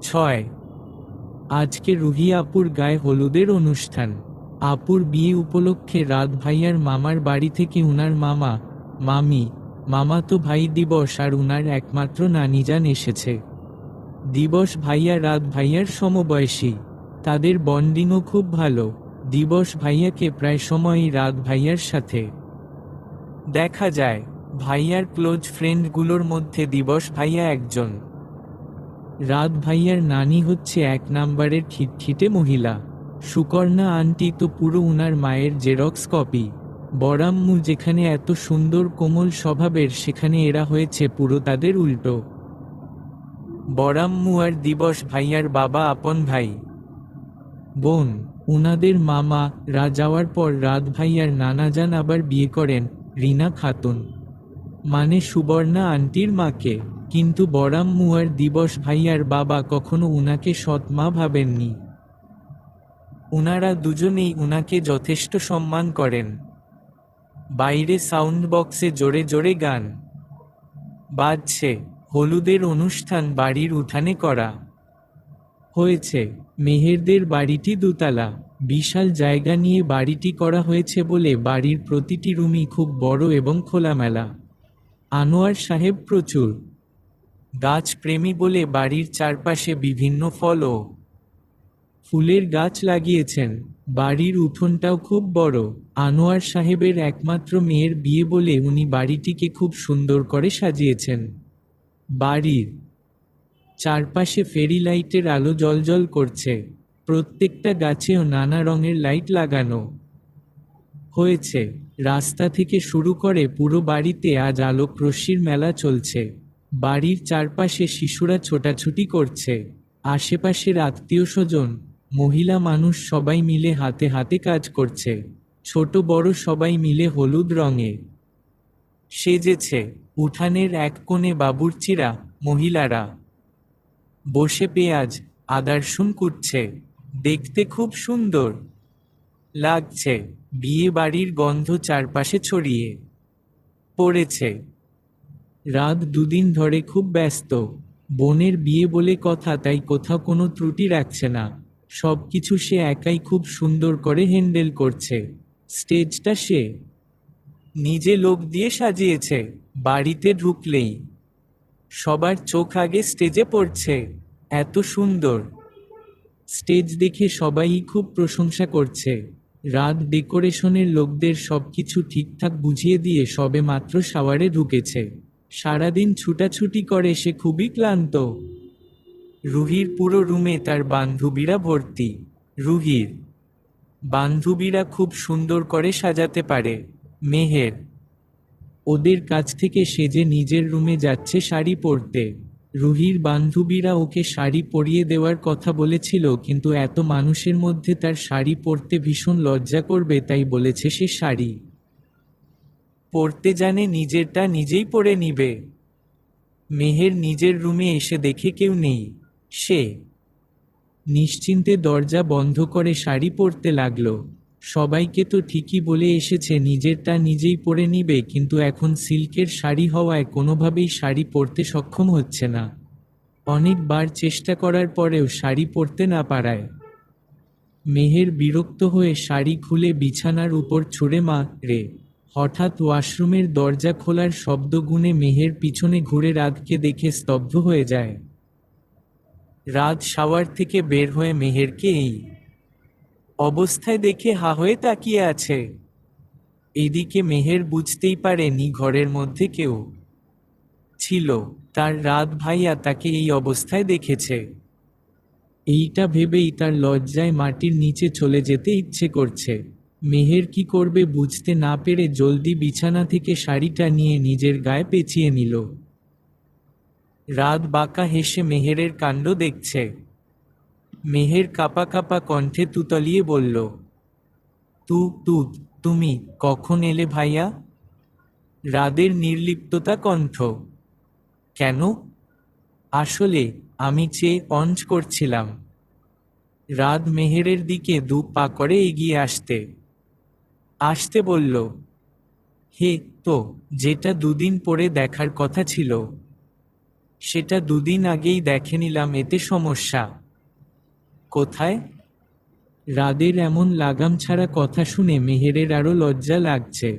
6 আজকে রুহি আপুর গায়ে হলুদের অনুষ্ঠান। আপুর বিয়ে উপলক্ষে রাত ভাইয়ার মামার বাড়ি থেকে উনার মামা, মামি, মামাতো ভাই দিবস আর উনার একমাত্র নানিজান এসেছে। দিবস ভাইয়া রাত ভাইয়ার সমবয়সী, তাদের বন্ডিংও খুব ভালো। দিবস ভাইয়াকে প্রায় সময়ই রাত ভাইয়ার সাথে দেখা যায়। ভাইয়ার ক্লোজ ফ্রেন্ডগুলোর মধ্যে দিবস ভাইয়া একজন। রাত ভাইয়ার নানি হচ্ছে 1 নাম্বারের খিটখিটে মহিলা। সুকর্ণা আন্টি তো পুরো উনার মায়ের জেরক্স কপি। বড়াম্মু যেখানে এত সুন্দর কোমল স্বভাবের, সেখানে এরা হয়েছে পুরো তাদের উল্টো। বড়াম্মু আর দিবস ভাইয়ার বাবা আপন ভাই বোন। উনাদের মামা রা যাওয়ার পর রাত ভাইয়ার নানাজান আবার বিয়ে করেন রিনা খাতুন, মানে সুবর্ণা আন্টির মাকে। কিন্তু বড়াম্মু আর দিবস ভাইয়ার বাবা কখনো উনাকে সৎ মা ভাবেননি। উনারা দুজনেই উনাকে যথেষ্ট সম্মান করেন। বাইরে সাউন্ড বক্সে জোরে জোরে গান বাজছে। হলুদের অনুষ্ঠান বাড়ির উঠানে করা হয়েছে। মেহেরদের বাড়িটি দোতলা, বিশাল জায়গা নিয়ে বাড়িটি করা হয়েছে বলে বাড়ির প্রতিটি রুমই খুব বড় এবং খোলামেলা। আনোয়ার সাহেব প্রচুর গাছ প্রেমী বলে বাড়ির চারপাশে বিভিন্ন ফল ও ফুলের গাছ লাগিয়েছেন। বাড়ির উঠোনটাও খুব বড়। আনোয়ার সাহেবের একমাত্র মেয়ের বিয়ে বলে উনি বাড়িটিকে খুব সুন্দর করে সাজিয়েছেন। বাড়ির চারপাশে ফেরি লাইটের আলো জ্বলজ্বল করছে। প্রত্যেকটা গাছেও নানা রঙের লাইট লাগানো হয়েছে। রাস্তা থেকে শুরু করে পুরো বাড়িতে আজ আলোক রশ্মির মেলা চলছে। বাড়ির চারপাশে শিশুরা ছোটাছুটি করছে। আশেপাশের আত্মীয় স্বজন, মহিলা মানুষ সবাই মিলে হাতে হাতে কাজ করছে। ছোট বড় সবাই মিলে হলুদ রঙে সেজেছে। উঠানের এক কোণে বাবুর্চিরা, মহিলারা বসে পেঁয়াজ আদা রসুন কুটছে। দেখতে খুব সুন্দর লাগছে। বিয়ে বাড়ির গন্ধ চারপাশে ছড়িয়ে পড়েছে। রাত 2 দিন ধরে খুব ব্যস্ত। বোনের বিয়ে বলে কথা, তাই কোথাও কোনো ত্রুটি রাখছে না। সব কিছু সে একাই খুব সুন্দর করে হ্যান্ডেল করছে। স্টেজটা সে নিজে লোক দিয়ে সাজিয়েছে। বাড়িতে ঢুকলেই সবার চোখ আগে স্টেজে পড়ছে। এত সুন্দর স্টেজ দেখে সবাই খুব প্রশংসা করছে। রাত ডেকোরেশনের লোকদের সবকিছু ঠিকঠাক বুঝিয়ে দিয়ে সবে মাত্র শাওয়ারে ঢুকেছে। সারাদিন ছুটাছুটি করে সে খুবই ক্লান্ত। রুহির পুরো রুমে তার বান্ধবীরা ভর্তি। রুহির বান্ধবীরা খুব সুন্দর করে সাজাতে পারে। মেহের ওদের কাছ থেকে সেজে নিজের রুমে যাচ্ছে শাড়ি পরতে। রুহির বান্ধবীরা ওকে শাড়ি পরিয়ে দেওয়ার কথা বলেছিল, কিন্তু এত মানুষের মধ্যে তার শাড়ি পরতে ভীষণ লজ্জা করবে, তাই বলেছে সে শাড়ি পরতে জানে, নিজেরটা নিজেই পরে নিবে। মেহের নিজের রুমে এসে দেখে কেউ নেই। সে নিশ্চিন্তে দরজা বন্ধ করে শাড়ি পরতে লাগলো। সবাইকে তো ঠিকই বলে এসেছে নিজেরটা নিজেই পরে নিবে, কিন্তু এখন সিল্কের শাড়ি হওয়ায় কোনোভাবেই শাড়ি পরতে সক্ষম হচ্ছে না। অনেকবার চেষ্টা করার পরেও শাড়ি পরতে না পারায় মেহের বিরক্ত হয়ে শাড়ি খুলে বিছানার উপর ছুঁড়ে মারে। হঠাৎ ওয়াশরুমের দরজা খোলার শব্দ গুনে মেহের পিছনে ঘুরে রাতকে দেখে স্তব্ধ হয়ে যায়। রাত শাওয়ার থেকে বের হয়ে মেহেরকে এই অবস্থায় দেখে হা হয়ে তাকিয়ে আছে। এদিকে মেহের বুঝতেই পারেনি ঘরের মধ্যে কেউ ছিল। তার রাত ভাইয়া তাকে এই অবস্থায় দেখেছে। এইটা ভেবেই তার লজ্জায় মাটির নিচে চলে যেতে ইচ্ছে করছে। মেহের কি করবে বুঝতে না পেরে জলদি বিছানা থেকে শাড়িটা নিয়ে নিজের গায়ে পেঁচিয়ে নিল। রাত বাঁকা হেসে মেহেরের কাণ্ড দেখছে। মেহের কাঁপা কাঁপা কণ্ঠে তুতলিয়ে বলল, তুমি কখন এলে ভাইয়া? রাদের নির্লিপ্ততা কণ্ঠ। কেন? আসলে আমি চেয়ে অঞ্চ করছিলাম। রাত মেহেরের দিকে 2 পা করে এগিয়ে আসতে বলল, হে তো, যেটা 2 দিন পরে দেখার কথা ছিল সেটা দুদিন আগেই দেখে নিলাম, এতে সমস্যা কোথায়? রাদের এমন লাগাম ছাড়া কথা শুনে মেহেরের আরো লজ্জা লাগছে।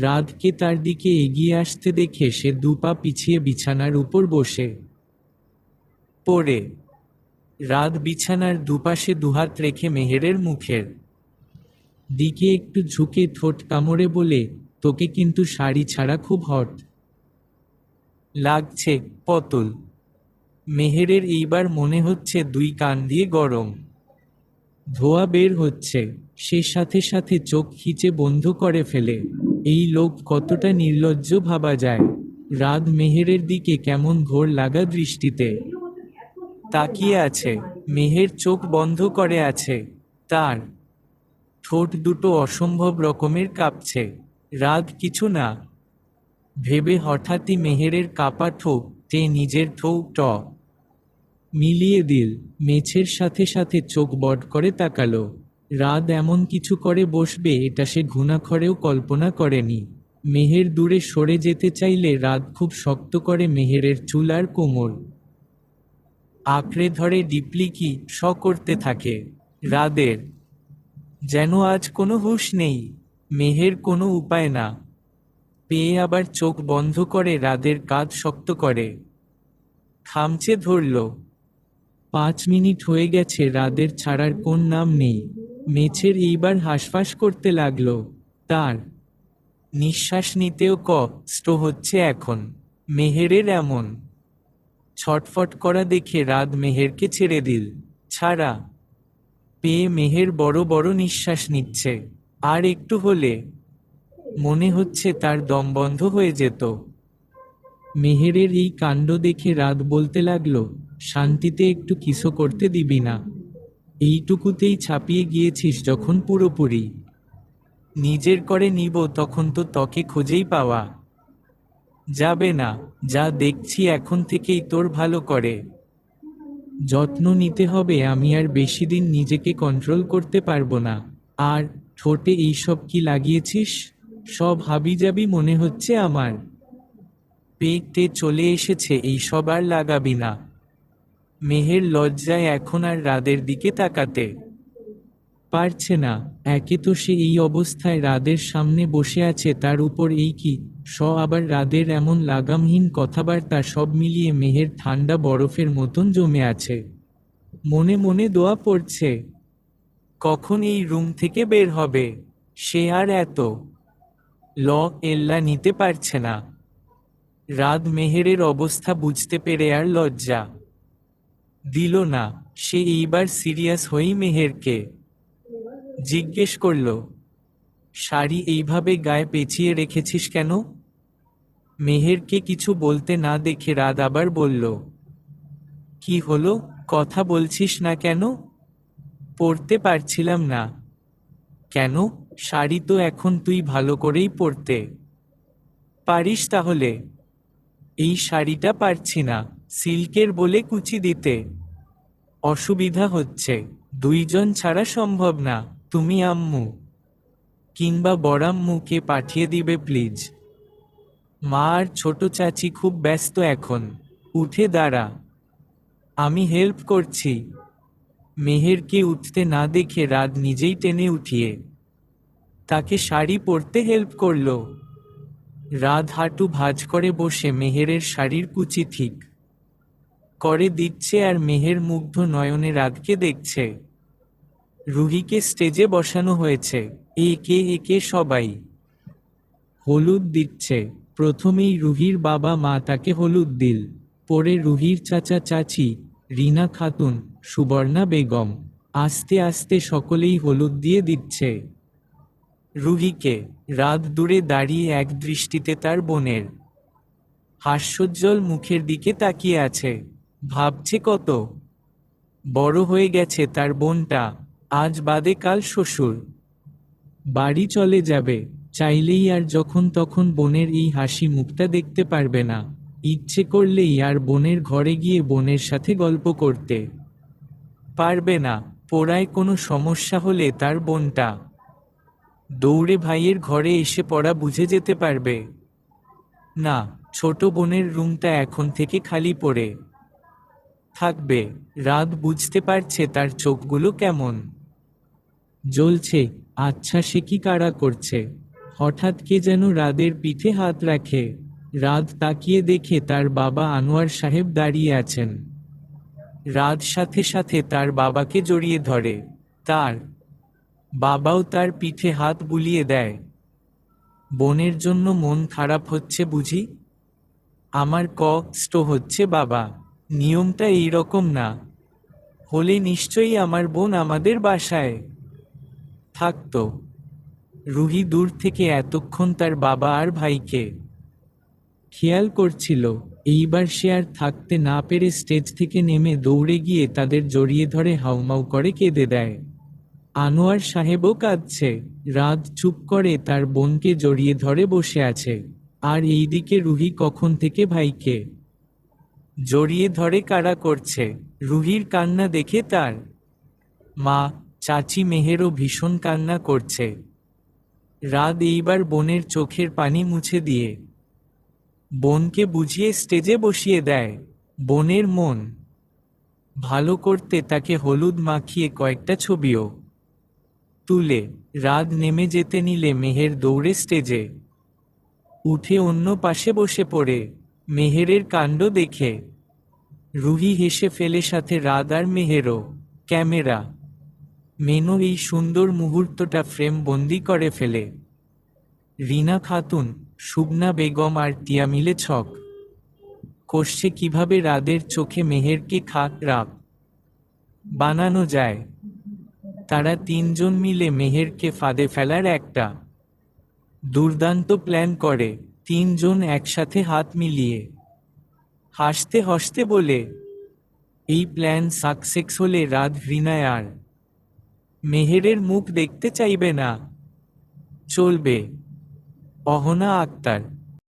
রাদকে তার দিকে এগিয়ে আসতে দেখে সে দুপা পিছিয়ে বিছানার উপর বসে পড়ে। রাদ বিছানার দুপাশে দুহাত রেখে মেহেরের মুখের দিকে একটু ঝুঁকে ঠোঁট কামড়ে বলে, তোকে কিন্তু শাড়ি ছাড়া খুব হট লাগছে পতল। মেহেরের এইবার মনে হচ্ছে দুই কান দিয়ে গরম ধোঁয়া বের হচ্ছে। সে সাথে সাথে চোখ খিচে বন্ধ করে ফেলে। এই লোক কতটা নির্লজ্জ ভাবা যায়। রাদ মেহেরের দিকে কেমন ঘোর লাগা দৃষ্টিতে তাকিয়ে আছে। মেহের চোখ বন্ধ করে আছে। তার ঠোঁট দুটো অসম্ভব রকমের কাঁপছে। রাদ কিছু না ভেবে হঠাৎই মেহেরের কাপা ঠোঁটে নিজের ঠোঁট মিলিয়ে দিল। মেছের সাথে সাথে চোখ বড় করে তাকালো। রাদ এমন কিছু করে বসবে এটা সে ঘুণাক্ষরেও কল্পনা করেনি। মেহের দূরে সরে যেতে চাইলে রাদ খুব শক্ত করে মেহেরের চুল আর কোমর আঁকড়ে ধরে ডিপলিকি শ করতে থাকে। রাদের যেন আজ কোনো হুঁশ নেই। মেহের কোনো উপায় না পেয়ে আবার চোখ বন্ধ করে রাদের কাঁধ শক্ত করে খামচে ধরল। 5 মিনিট হয়ে গেছে, রাদের ছাড়ার কোন নাম নেই। মেছের এইবার হাঁসফাঁস করতে লাগলো। তার নিঃশ্বাস নিতেও কষ্ট হচ্ছে এখন। মেহেরের এমন ছটফট করা দেখে রাদ মেহেরকে ছেড়ে দিল। ছাড়া পেয়ে মেহের বড় বড় নিঃশ্বাস নিচ্ছে। আর একটু হলে মনে হচ্ছে তার দম বন্ধ হয়ে যেত। মেহেরের এই কাণ্ড দেখে রাত বলতে লাগলো, শান্তিতে একটু কিসও করতে দিবি না? এইটুকুতেই ছাপিয়ে গিয়েছিস যখন পুরোপুরি নিজের করে নিব, তখন তো তোকে খোঁজেই পাওয়া যাবে না। যা দেখছি এখন থেকেই তোর ভালো করে যত্ন নিতে হবে। আমি আর বেশি দিন নিজেকে কন্ট্রোল করতে পারবো না। আর ঠোঁটে এইসব কি লাগিয়েছিস? সব হাবিজাবি মনে হচ্ছে আমার। পেটে চলে এসেছে, এইসব আর লাগাবি না। মেহের লজ্জায় এখন আর রাদের দিকে তাকাতে পারছে না। একে তো সে এই অবস্থায় রাদের সামনে বসে আছে, তার উপর এই কি আবার রাদের এমন লাগামহীন কথাবার্তা, সব মিলিয়ে মেহের ঠান্ডা বরফের মতন জমে আছে। মনে মনে দোয়া পড়ছে, কখন এই রুম থেকে বের হবে। সে আর এত এল্লা নিতে পারছে না। রাদ মেহেরের অবস্থা বুঝতে পেরে আর লজ্জা দিল না। সে এইবার সিরিয়াস হয়েই মেহেরকে জিজ্ঞেস করল, শাড়ি এইভাবে গায়ে পেঁচিয়ে রেখেছিস কেন? মেহেরকে কিছু বলতে না দেখে রাদ আবার বলল, কি হলো, কথা বলছিস না কেন? পরতে পারছিলাম না। কেন? শাড়ি তো এখন তুই ভালো করেই পরতে পারিস, তাহলে? এই শাড়িটা পারছি না, সিল্কের বলে কুচি দিতে অসুবিধা হচ্ছে। দুইজন ছাড়া সম্ভব না। তুমি আম্মু কিংবা বড়াম্মুকে পাঠিয়ে দিবে প্লিজ। মা আর ছোট চাচি খুব ব্যস্ত এখন। উঠে দাঁড়া, আমি হেল্প করছি। মেহেরকে উঠতে না দেখে রাত নিজেই টেনে উঠিয়ে তাকে শাড়ি পরতে হেল্প করল। রাত হাঁটু ভাঁজ করে বসে মেহেরের শাড়ির কুচি ঠিক করে দিচ্ছে আর মেহের মুগ্ধ নয়নে রাতকে দেখছে। রুহিকে স্টেজে বসানো হয়েছে। একে একে সবাই হলুদ দিচ্ছে। প্রথমেই রুহির বাবা মা তাকে হলুদ দিল, পরে রুহির চাচা চাচি, রিনা খাতুন, সুবর্ণা বেগম। আস্তে আস্তে সকলেই হলুদ দিয়ে দিচ্ছে রুহিকে। রাত দূরে দাঁড়িয়ে এক দৃষ্টিতে তার বোনের হাস্যোজ্জ্বল মুখের দিকে তাকিয়ে আছে। ভাবছে কত বড় হয়ে গেছে তার বোনটা। আজ বাদে কাল শ্বশুর বাড়ি চলে যাবে। চাইলেই আর যখন তখন বোনের এই হাসি মুখটা দেখতে পারবে না। ইচ্ছে করলেই আর বোনের ঘরে গিয়ে বোনের সাথে গল্প করতে পারবে না। পড়ায় কোনো সমস্যা হলে তার বোনটা দৌড়ে ভাইয়ের ঘরে এসে পড়া বুঝে যেতে পারবে না। ছোট বোনের রুমটা এখন থেকে খালি পড়ে থাকবে। রাত বুঝতে পারছে তার চোখগুলো কেমন জ্বলছে। আচ্ছা, সে কি কারা করছে? হঠাৎ কে যেন রাদের পিঠে হাত রাখে। রাত তাকিয়ে দেখে তার বাবা আনোয়ার সাহেব দাঁড়িয়ে আছেন। রাত সাথে সাথে তার বাবাকে জড়িয়ে ধরে। তার বাবাও তার পিঠে হাত বুলিয়ে দেয়। বোনের জন্য মন খারাপ হচ্ছে বুঝি? আমার কষ্ট হচ্ছে বাবা। নিয়মটা এই রকম না হলে নিশ্চয়ই আমার বোন আমাদের বাসায় থাকতো। রুহি দূর থেকে এতক্ষণ তার বাবা আর ভাইকে খেয়াল করছিল। এইবার সে আর থাকতে না পেরে স্টেজ থেকে নেমে দৌড়ে গিয়ে তাদের জড়িয়ে ধরে হাউমাউ করে কেঁদে দেয়। আনোয়ার সাহেবও কাঁদছে। রাত চুপ করে তার বোনকে জড়িয়ে ধরে বসে আছে। আর এইদিকে রুহি কখন থেকে ভাইকে জড়িয়ে ধরে কারা করছে। রুহির কান্না দেখে তার মা, চাচি মেহেরও ভীষণ কান্না করছে। রাত এইবার বোনের চোখের পানি মুছে দিয়ে বোনকে বুঝিয়ে স্টেজে বসিয়ে দেয়। বোনের মন ভালো করতে তাকে হলুদ মাখিয়ে কয়েকটা ছবিও তুলে। রাত নেমে যেতে নিলে মেহের দৌড়ে স্টেজে উঠে অন্য পাশে বসে পড়ে। মেহেরের কাণ্ড দেখে রুহি হেসে ফেলে, সাথে রাত আর মেহেরও। ক্যামেরা মেনো এই সুন্দর মুহূর্তটা ফ্রেম বন্দি করে ফেলে। রিনা খাতুন, সুবনা বেগম আর টিয়া মিলে ছক কষছে কিভাবে রাদের চোখে মেহেরকে খারাপ বানানো যায়। তারা তিনজন মিলে মেহেরকে ফাঁদে ফেলার একটা দুর্দান্ত প্ল্যান করে। তিনজন একসাথে হাত মিলিয়ে হাসতে হাসতে বলে, এই প্ল্যান সাকসেস হলে রাত রিনায় আর মেহেরের মুখ দেখতে চাইবে না। চলবে। অহনা আক্তার।